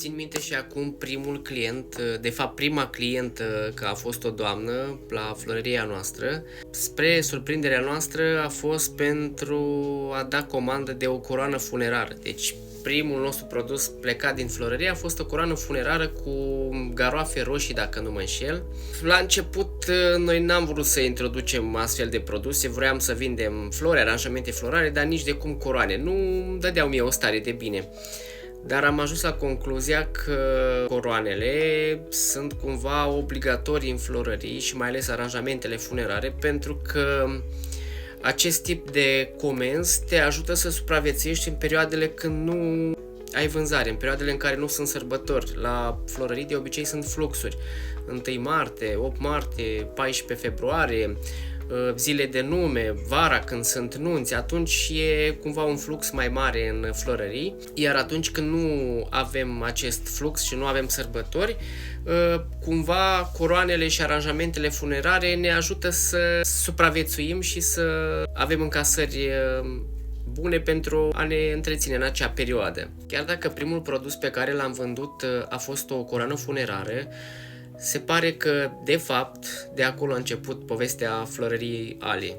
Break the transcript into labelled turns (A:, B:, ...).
A: Țin minte și acum primul client, de fapt prima clientă, că a fost o doamnă la florăria noastră. Spre surprinderea noastră a fost pentru a da comandă de o coroană funerară. Deci primul nostru produs plecat din florărie a fost o coroană funerară cu garoafe roșii, dacă nu mă înșel. La început noi n-am vrut să introducem astfel de produse, vroiam să vindem flori, aranjamente florale, dar nici de cum coroane. Nu dădeau mie o stare de bine. Dar am ajuns la concluzia că coroanele sunt cumva obligatorii în florării și mai ales aranjamentele funerare, pentru că acest tip de comenzi te ajută să supraviețuiești în perioadele când nu ai vânzare, în perioadele în care nu sunt sărbători. La florării de obicei sunt fluxuri. 1 martie, 8 martie, 14 februarie, zile de nume, vara când sunt nunți, atunci e cumva un flux mai mare în florării, iar atunci când nu avem acest flux și nu avem sărbători, cumva coroanele și aranjamentele funerare ne ajută să supraviețuim și să avem încasări bune pentru a ne întreține în acea perioadă. Chiar dacă primul produs pe care l-am vândut a fost o coroană funerară, se pare că, de fapt, de acolo a început povestea florăriei Ali.